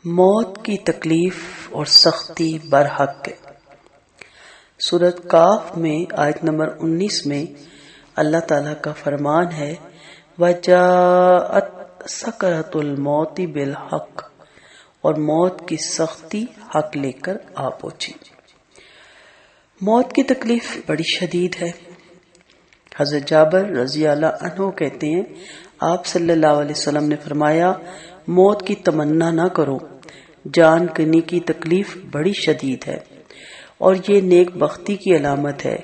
موت کی تکلیف اور سختی برحق ہے۔ سورۃ کاف میں آیت نمبر 19 میں اللہ تعالیٰ کا فرمان ہے وَجَاءَتْ سَكْرَةُ الْمَوْتِ بِالْحَقِّ، اور موت کی سختی حق لے کر آ پہنچی۔ موت کی تکلیف بڑی شدید ہے۔ حضرت جابر رضی اللہ عنہ کہتے ہیں آپ صلی اللہ علیہ وسلم نے فرمایا موت کی تمنا نہ کرو، جان کنی کی تکلیف بڑی شدید ہے، اور یہ نیک بختی کی علامت ہے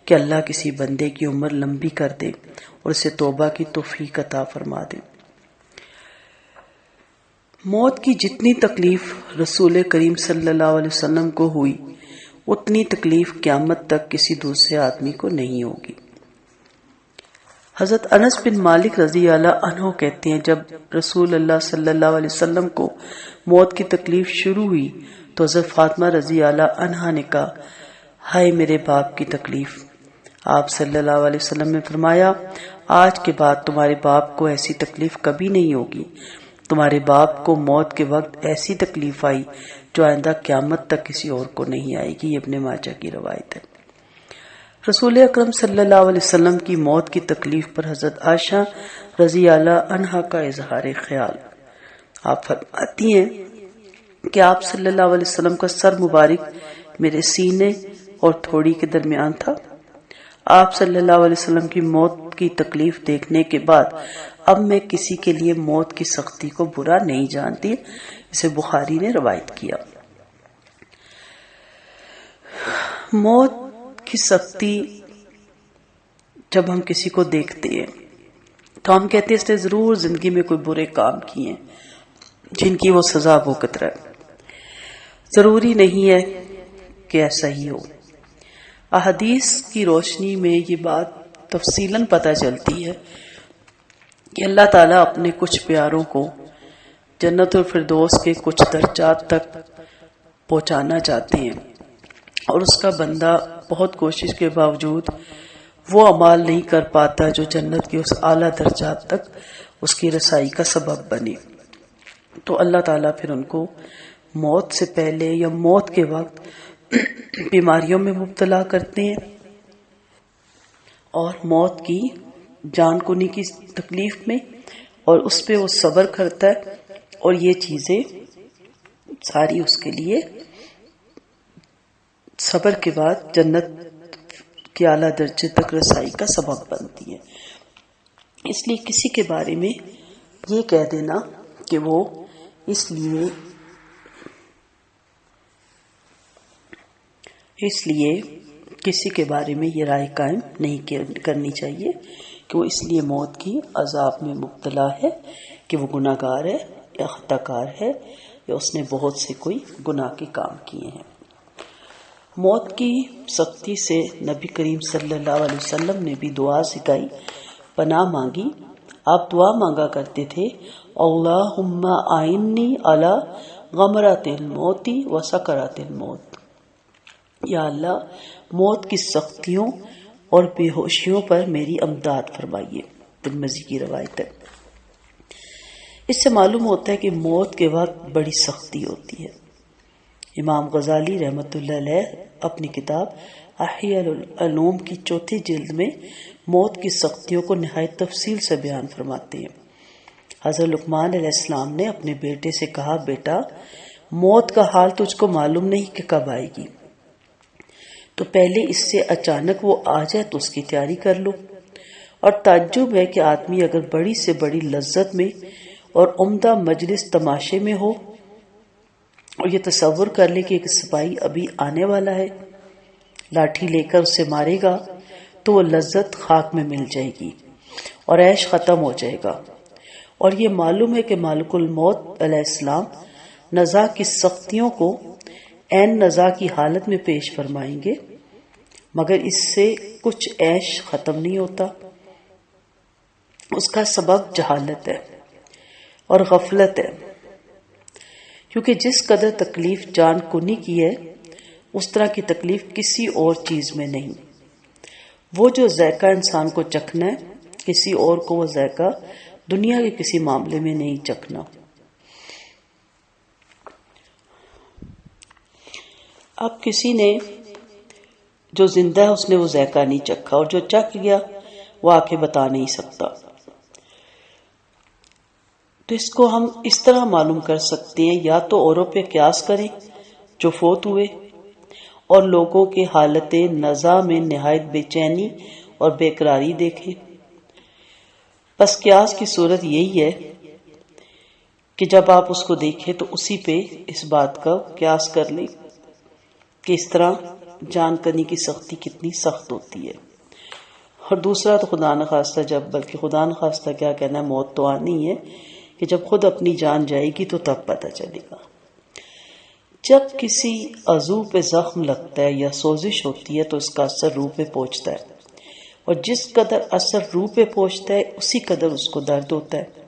کہ اللہ کسی بندے کی عمر لمبی کر دے اور اسے توبہ کی توفیق عطا فرما دے۔ موت کی جتنی تکلیف رسول کریم صلی اللہ علیہ وسلم کو ہوئی اتنی تکلیف قیامت تک کسی دوسرے آدمی کو نہیں ہوگی۔ حضرت انس بن مالک رضی اللہ عنہ کہتے ہیں جب رسول اللہ صلی اللہ علیہ وسلم کو موت کی تکلیف شروع ہوئی تو حضرت فاطمہ رضی اللہ عنہا نے کہا ہائے میرے باپ کی تکلیف۔ آپ صلی اللہ علیہ وسلم نے فرمایا آج کے بعد تمہارے باپ کو ایسی تکلیف کبھی نہیں ہوگی۔ تمہارے باپ کو موت کے وقت ایسی تکلیف آئی جو آئندہ قیامت تک کسی اور کو نہیں آئے گی۔ یہ ابن ماجہ کی روایت ہے۔ رسول اکرم صلی اللہ علیہ وسلم کی موت کی تکلیف پر حضرت عائشہ رضی اللہ عنہا کا اظہار خیال۔ آپ فرماتی ہیں کہ آپ صلی اللہ علیہ وسلم کا سر مبارک میرے سینے اور تھوڑی کے درمیان تھا۔ آپ صلی اللہ علیہ وسلم کی موت کی تکلیف دیکھنے کے بعد اب میں کسی کے لیے موت کی سختی کو برا نہیں جانتی۔ اسے بخاری نے روایت کیا۔ موت کی سختی جب ہم کسی کو دیکھتے ہیں تو ہم کہتے ہیں اس نے ضرور زندگی میں کوئی برے کام کیے ہیں جن کی وہ سزا بھگت رہا ہے۔ ضروری نہیں ہے کہ ایسا ہی ہو۔ احادیث کی روشنی میں یہ بات تفصیلاً پتہ چلتی ہے کہ اللہ تعالیٰ اپنے کچھ پیاروں کو جنت الفردوس کے کچھ درجات تک پہنچانا چاہتے ہیں، اور اس کا بندہ بہت کوشش کے باوجود وہ اعمال نہیں کر پاتا جو جنت کے اس اعلیٰ درجات تک اس کی رسائی کا سبب بنے، تو اللہ تعالیٰ پھر ان کو موت سے پہلے یا موت کے وقت بیماریوں میں مبتلا کرتے ہیں، اور موت کی جان کنی کی تکلیف میں، اور اس پہ وہ صبر کرتا ہے، اور یہ چیزیں ساری اس کے لیے صبر کے بعد جنت کے اعلیٰ درجے تک رسائی کا سبب بنتی ہے۔ اس لیے کسی کے بارے میں یہ کہہ دینا کہ وہ اس لیے کسی کے بارے میں یہ رائے قائم نہیں کرنی چاہیے کہ وہ اس لیے موت کی عذاب میں مبتلا ہے کہ وہ گناہ گار ہے یا خطا کار ہے یا اس نے بہت سے کوئی گناہ کے کام کیے ہیں۔ موت کی سختی سے نبی کریم صلی اللہ علیہ وسلم نے بھی دعا سکھائی، پناہ مانگی۔ آپ دعا مانگا کرتے تھے اللہم اعنی علی غمرات الموت و سکرات الموت، یا اللہ موت کی سختیوں اور بے ہوشیوں پر میری امداد فرمائیے۔ ترمذی کی روایت ہے۔ اس سے معلوم ہوتا ہے کہ موت کے وقت بڑی سختی ہوتی ہے۔ امام غزالی رحمۃ اللہ علیہ اپنی کتاب احیاء العلوم کی 4 جلد میں موت کی سختیوں کو نہایت تفصیل سے بیان فرماتے ہیں۔ حضرت لقمان علیہ السلام نے اپنے بیٹے سے کہا بیٹا موت کا حال تجھ کو معلوم نہیں کہ کب آئے گی، تو پہلے اس سے اچانک وہ آ جائے تو اس کی تیاری کر لو۔ اور تعجب ہے کہ آدمی اگر بڑی سے بڑی لذت میں اور عمدہ مجلس تماشے میں ہو اور یہ تصور کر لے کہ ایک سپاہی ابھی آنے والا ہے، لاٹھی لے کر اسے مارے گا تو وہ لذت خاک میں مل جائے گی اور عیش ختم ہو جائے گا۔ اور یہ معلوم ہے کہ مالک الموت علیہ السلام نزا کی سختیوں کو عین نزا کی حالت میں پیش فرمائیں گے، مگر اس سے کچھ عیش ختم نہیں ہوتا۔ اس کا سبب جہالت ہے اور غفلت ہے، کیونکہ جس قدر تکلیف جان کنی کی ہے اس طرح کی تکلیف کسی اور چیز میں نہیں۔ وہ جو ذائقہ انسان کو چکھنا ہے کسی اور کو وہ ذائقہ دنیا کے کسی معاملے میں نہیں چکھنا۔ اب کسی نے جو زندہ ہے اس نے وہ ذائقہ نہیں چکھا، اور جو چکھ گیا وہ آ کے بتا نہیں سکتا۔ تو اس کو ہم اس طرح معلوم کر سکتے ہیں، یا تو اوروں پہ قیاس کریں جو فوت ہوئے، اور لوگوں کے حالت نزع میں نہایت بے چینی اور بے قراری دیکھیں۔ بس قیاس کی صورت یہی ہے کہ جب آپ اس کو دیکھیں تو اسی پہ اس بات کا قیاس کر لیں کہ اس طرح جان کنی کی سختی کتنی سخت ہوتی ہے۔ اور دوسرا تو خدا نخواستہ بلکہ خدا نخواستہ کیا کہنا ہے، موت تو آنی ہے کہ جب خود اپنی جان جائے گی تو تب پتہ چلے گا۔ جب کسی عضو پہ زخم لگتا ہے یا سوزش ہوتی ہے تو اس کا اثر روح پہ پہنچتا ہے، اور جس قدر اثر روح پہ پہنچتا ہے اسی قدر اس کو درد ہوتا ہے،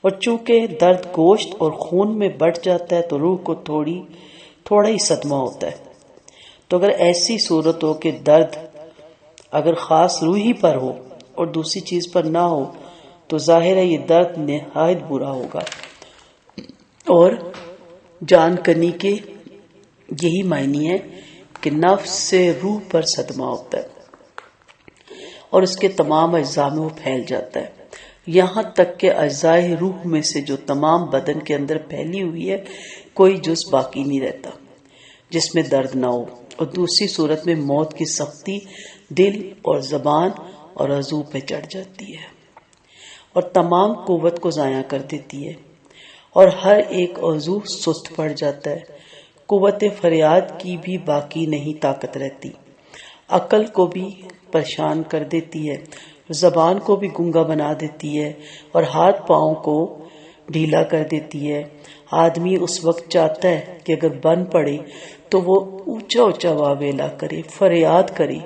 اور چونکہ درد گوشت اور خون میں بڑھ جاتا ہے تو روح کو تھوڑا ہی صدمہ ہوتا ہے۔ تو اگر ایسی صورت ہو کہ درد اگر خاص روح ہی پر ہو اور دوسری چیز پر نہ ہو تو ظاہر ہے یہ درد نہایت برا ہوگا، اور جان کنی کے یہی معنی ہے کہ نفس سے روح پر صدمہ ہوتا ہے اور اس کے تمام اجزاء میں وہ پھیل جاتا ہے، یہاں تک کہ اجزاء روح میں سے جو تمام بدن کے اندر پھیلی ہوئی ہے کوئی جز باقی نہیں رہتا جس میں درد نہ ہو۔ اور دوسری صورت میں موت کی سختی دل اور زبان اور عضو پہ چڑھ جاتی ہے اور تمام قوت کو ضائع کر دیتی ہے، اور ہر ایک عضو سست پڑ جاتا ہے، قوت فریاد کی بھی باقی نہیں طاقت رہتی، عقل کو بھی پریشان کر دیتی ہے، زبان کو بھی گنگا بنا دیتی ہے، اور ہاتھ پاؤں کو ڈھیلا کر دیتی ہے۔ آدمی اس وقت چاہتا ہے کہ اگر بن پڑے تو وہ اونچا اونچا واویلا کرے، فریاد کرے،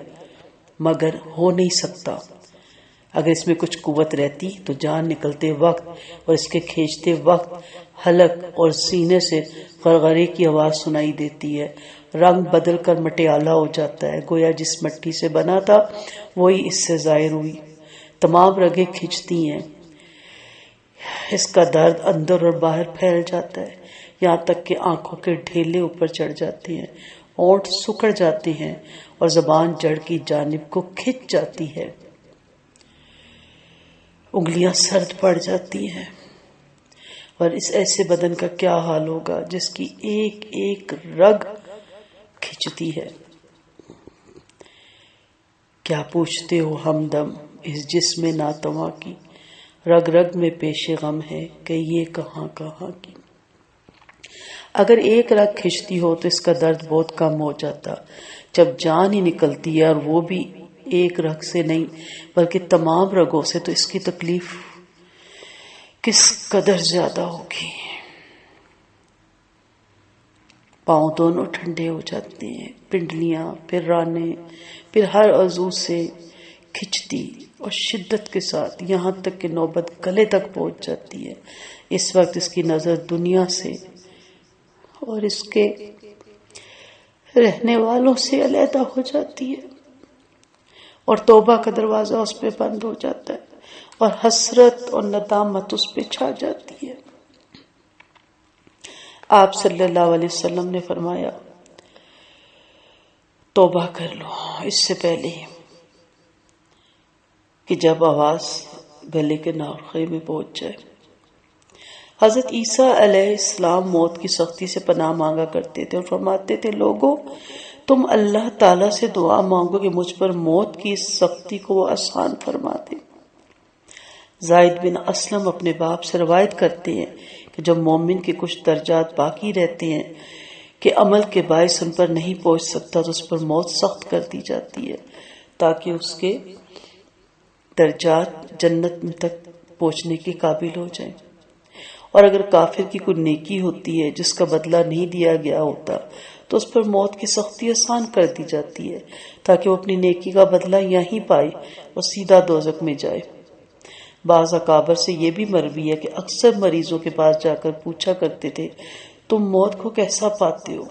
مگر ہو نہیں سکتا۔ اگر اس میں کچھ قوت رہتی تو جان نکلتے وقت اور اس کے کھینچتے وقت حلق اور سینے سے غرغرے کی آواز سنائی دیتی ہے، رنگ بدل کر مٹیالہ ہو جاتا ہے، گویا جس مٹی سے بنا تھا وہی اس سے ظاہر ہوئی، تمام رگیں کھنچتی ہیں، اس کا درد اندر اور باہر پھیل جاتا ہے، یہاں تک کہ آنکھوں کے ڈھیلے اوپر چڑھ جاتے ہیں، ہونٹ سکڑ جاتے ہیں اور زبان جڑ کی جانب کو کھنچ جاتی ہے، انگلیاں سرد پڑ جاتی ہیں۔ اور اس ایسے بدن کا کیا حال ہوگا جس کی ایک ایک رگ کھنچتی ہے۔ کیا پوچھتے ہو ہمدم اس جسم ناتواں کی، رگ رگ میں پیش غم ہے کہ یہ کہاں کہاں کی۔ اگر ایک رگ کھنچتی ہو تو اس کا درد بہت کم ہو جاتا، جب جان ہی نکلتی ہے اور وہ بھی ایک رگ سے نہیں بلکہ تمام رگوں سے، تو اس کی تکلیف کس قدر زیادہ ہوگی۔ پاؤں دونوں ٹھنڈے ہو جاتے ہیں، پنڈلیاں، پھر رانے، پھر ہر عضو سے کھچتی اور شدت کے ساتھ، یہاں تک کہ نوبت گلے تک پہنچ جاتی ہے۔ اس وقت اس کی نظر دنیا سے اور اس کے رہنے والوں سے علیحدہ ہو جاتی ہے، اور توبہ کا دروازہ اس پہ بند ہو جاتا ہے، اور حسرت اور ندامت اس پہ چھا جاتی ہے۔ آپ صلی اللہ علیہ وسلم نے فرمایا، توبہ کر لو اس سے پہلے کہ جب آواز گلے کے ناخے میں پہنچ جائے۔ حضرت عیسیٰ علیہ السلام موت کی سختی سے پناہ مانگا کرتے تھے اور فرماتے تھے، لوگو تم اللہ تعالیٰ سے دعا مانگو کہ مجھ پر موت کی اس سختی کو وہ آسان فرما دے۔ زائد بن اسلم اپنے باپ سے روایت کرتے ہیں کہ جب مومن کے کچھ درجات باقی رہتے ہیں کہ عمل کے باعث ان پر نہیں پہنچ سکتا تو اس پر موت سخت کر دی جاتی ہے تاکہ اس کے درجات جنت میں تک پہنچنے کے قابل ہو جائیں، اور اگر کافر کی کوئی نیکی ہوتی ہے جس کا بدلہ نہیں دیا گیا ہوتا تو اس پر موت کی سختی آسان کر دی جاتی ہے تاکہ وہ اپنی نیکی کا بدلہ یہیں پائے اور سیدھا دوزخ میں جائے۔ بعض اکابر سے یہ بھی مروی ہے کہ اکثر مریضوں کے پاس جا کر پوچھا کرتے تھے، تم موت کو کیسا پاتے ہو؟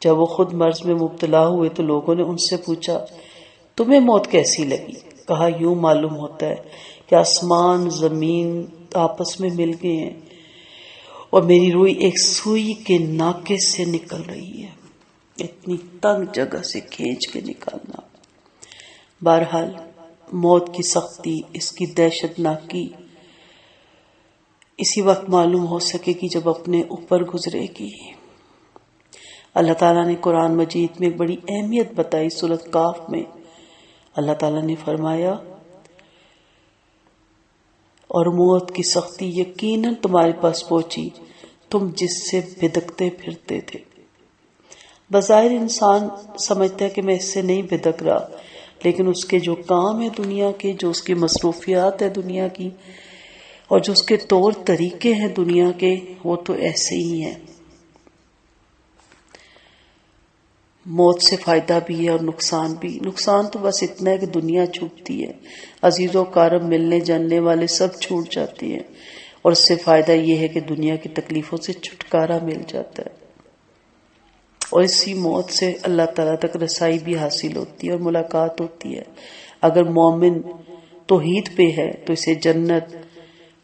جب وہ خود مرض میں مبتلا ہوئے تو لوگوں نے ان سے پوچھا، تمہیں موت کیسی لگی؟ کہا، یوں معلوم ہوتا ہے کہ آسمان زمین آپس میں مل گئے ہیں اور میری روح ایک سوئی کے ناکے سے نکل رہی ہے۔ اتنی تنگ جگہ سے کھینچ کے نکالنا۔ بہرحال موت کی سختی، اس کی دہشت ناکی اسی وقت معلوم ہو سکے گی جب اپنے اوپر گزرے گی۔ اللہ تعالیٰ نے قرآن مجید میں ایک بڑی اہمیت بتائی۔ سورۃ کاف میں اللہ تعالیٰ نے فرمایا، اور موت کی سختی یقیناً تمہارے پاس پہنچی، تم جس سے بھدکتے پھرتے تھے۔ بظاہر انسان سمجھتا ہے کہ میں اس سے نہیں بھدک رہا، لیکن اس کے جو کام ہے دنیا کے، جو اس کی مصروفیات ہے دنیا کی، اور جو اس کے طور طریقے ہیں دنیا کے، وہ تو ایسے ہی ہیں۔ موت سے فائدہ بھی ہے اور نقصان بھی۔ نقصان تو بس اتنا ہے کہ دنیا چھوٹتی ہے، عزیز و اقارب ملنے جاننے والے سب چھوٹ جاتے ہیں، اور اس سے فائدہ یہ ہے کہ دنیا کی تکلیفوں سے چھٹکارا مل جاتا ہے، اور اسی موت سے اللہ تعالیٰ تک رسائی بھی حاصل ہوتی ہے اور ملاقات ہوتی ہے۔ اگر مومن توحید پہ ہے تو اسے جنت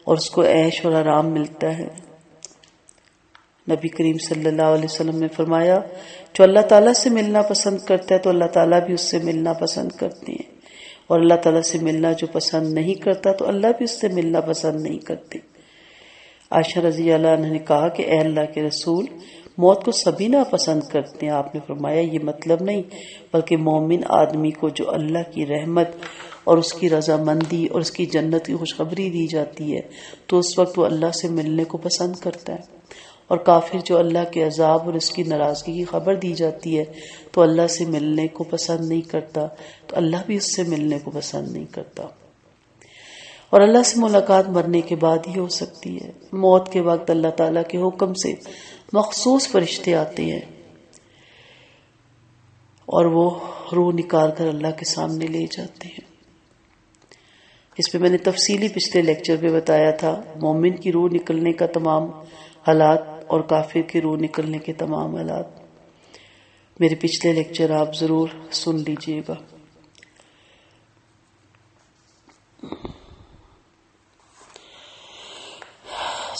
اور اس کو عیش اور آرام ملتا ہے۔ نبی کریم صلی اللہ علیہ وسلم نے فرمایا، جو اللہ تعالیٰ سے ملنا پسند کرتا ہے تو اللہ تعالیٰ بھی اس سے ملنا پسند کرتے ہیں، اور اللہ تعالیٰ سے ملنا جو پسند نہیں کرتا تو اللہ بھی اس سے ملنا پسند نہیں کرتے۔ عائشہ رضی اللہ عنہ نے کہا کہ اے اللہ کے رسول، موت کو سبھی ناپسند کرتے ہیں۔ آپ نے فرمایا یہ مطلب نہیں، بلکہ مومن آدمی کو جو اللہ کی رحمت اور اس کی رضامندی اور اس کی جنت کی خوشخبری دی جاتی ہے تو اس وقت وہ اللہ سے ملنے کو پسند کرتا ہے، اور کافر جو اللہ کے عذاب اور اس کی ناراضگی کی خبر دی جاتی ہے تو اللہ سے ملنے کو پسند نہیں کرتا، تو اللہ بھی اس سے ملنے کو پسند نہیں کرتا۔ اور اللہ سے ملاقات مرنے کے بعد ہی ہو سکتی ہے۔ موت کے وقت اللہ تعالیٰ کے حکم سے مخصوص فرشتے آتے ہیں اور وہ روح نکال کر اللہ کے سامنے لے جاتے ہیں۔ اس پہ میں نے تفصیلی پچھلے لیکچر پہ بتایا تھا، مومن کی روح نکلنے کا تمام حالات اور کافر کی روح نکلنے کے تمام حالات۔ میرے پچھلے لیکچر آپ ضرور سن لیجئے گا۔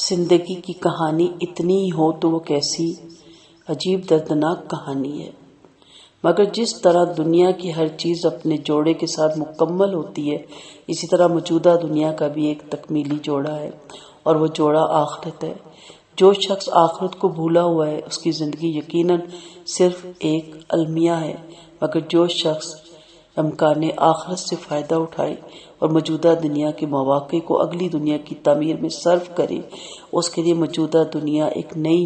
زندگی کی کہانی اتنی ہی ہو تو وہ کیسی عجیب دردناک کہانی ہے، مگر جس طرح دنیا کی ہر چیز اپنے جوڑے کے ساتھ مکمل ہوتی ہے، اسی طرح موجودہ دنیا کا بھی ایک تکمیلی جوڑا ہے، اور وہ جوڑا آخرت ہے۔ جو شخص آخرت کو بھولا ہوا ہے اس کی زندگی یقیناً صرف ایک المیہ ہے، مگر جو شخص امکان آخرت سے فائدہ اٹھائے اور موجودہ دنیا کے مواقع کو اگلی دنیا کی تعمیر میں صرف کرے، اس کے لیے موجودہ دنیا ایک نئی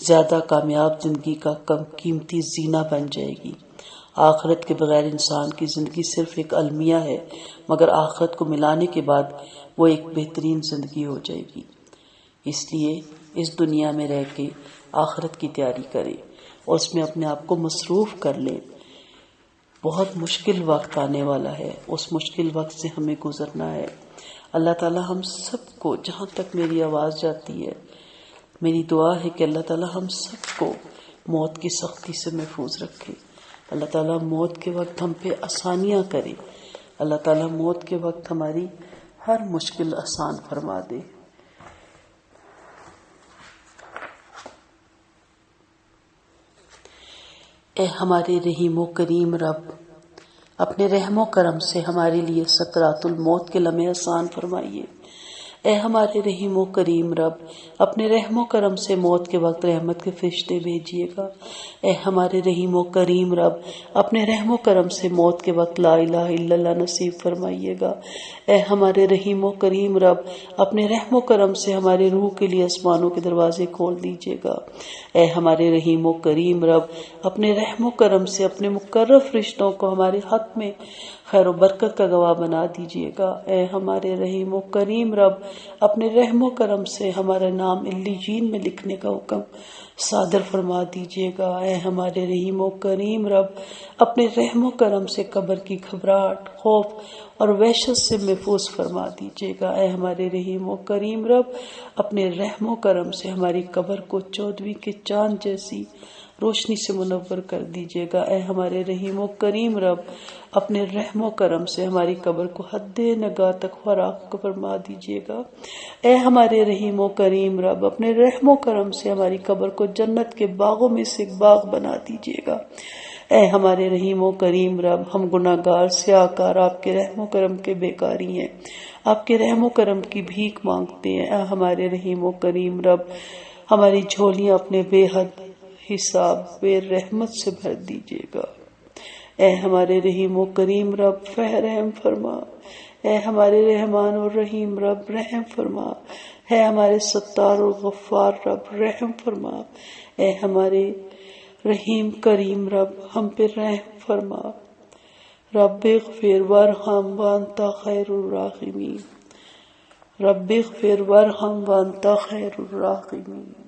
زیادہ کامیاب زندگی کا کم قیمتی زینہ بن جائے گی۔ آخرت کے بغیر انسان کی زندگی صرف ایک المیہ ہے، مگر آخرت کو ملانے کے بعد وہ ایک بہترین زندگی ہو جائے گی۔ اس لیے اس دنیا میں رہ کے آخرت کی تیاری کریں اور اس میں اپنے آپ کو مصروف کر لیں۔ بہت مشکل وقت آنے والا ہے، اس مشکل وقت سے ہمیں گزرنا ہے۔ اللہ تعالی ہم سب کو، جہاں تک میری آواز جاتی ہے، میری دعا ہے کہ اللہ تعالی ہم سب کو موت کی سختی سے محفوظ رکھے۔ اللہ تعالیٰ موت کے وقت ہم پہ آسانیاں کرے۔ اللہ تعالیٰ موت کے وقت ہماری ہر مشکل آسان فرما دے۔ اے ہمارے رحیم و کریم رب، اپنے رحم و کرم سے ہمارے لیے سکرات الموت کے لمحے آسان فرمائیے۔ اے ہمارے رحیم و کریم رب، اپنے رحم و کرم سے موت کے وقت رحمت کے فرشتے بھیجیے گا۔ اے ہمارے رحیم و کریم رب، اپنے رحم و کرم سے موت کے وقت لا الہ الا اللہ نصیب فرمائیے گا۔ اے ہمارے رحیم و کریم رب، اپنے رحم و کرم سے ہمارے روح کے لیے آسمانوں کے دروازے کھول دیجیے گا۔ اے ہمارے رحیم و کریم رب، اپنے رحم و کرم سے اپنے مقرب فرشتوں کو ہمارے حق میں خیر و برکت کا گواہ بنا دیجیے گا۔ اے ہمارے رحیم و کریم رب، اپنے رحم و کرم سے ہمارا نام علیین میں لکھنے کا حکم صادر فرما دیجیے گا۔ اے ہمارے رحیم و کریم رب، اپنے رحم و کرم سے قبر کی گھبراہٹ، خوف اور وحشت سے محفوظ فرما دیجیے گا۔ اے ہمارے رحیم و کریم رب، اپنے رحم و کرم سے ہماری قبر کو 14ویں کے چاند جیسی روشنی سے منور کر دیجیے گا۔ اے ہمارے رحیم و کریم رب، اپنے رحم و کرم سے ہماری قبر کو حد نگاہ تک فراخ فرما دیجیے گا۔ اے ہمارے رحیم و کریم رب، اپنے رحم و کرم سے ہماری قبر کو جنت کے باغوں میں سے ایک باغ بنا دیجیے گا۔ اے ہمارے رحیم و کریم رب، ہم گناہگار سیاہکار آپ کے رحم و کرم کے بیکاری ہیں، آپ کے رحم و کرم کی بھیک مانگتے ہیں۔ اے ہمارے رحیم و کریم رب، ہماری جھولیاں اپنے بے حد حساب بے رحمت سے بھر دیجیے گا۔ اے ہمارے رحیم و کریم رب، رحم فرما۔ اے ہمارے رحمان اور رحیم رب، رحم فرما۔ اے ہمارے ستار اور غفار رب، رحم فرما۔ اے ہمارے رحیم کریم رب، ہم پہ رحم فرما۔ رب اغفر وارحم وانت خیر الراحمین، رب اغفر وارحم وانت خیر الراحمین۔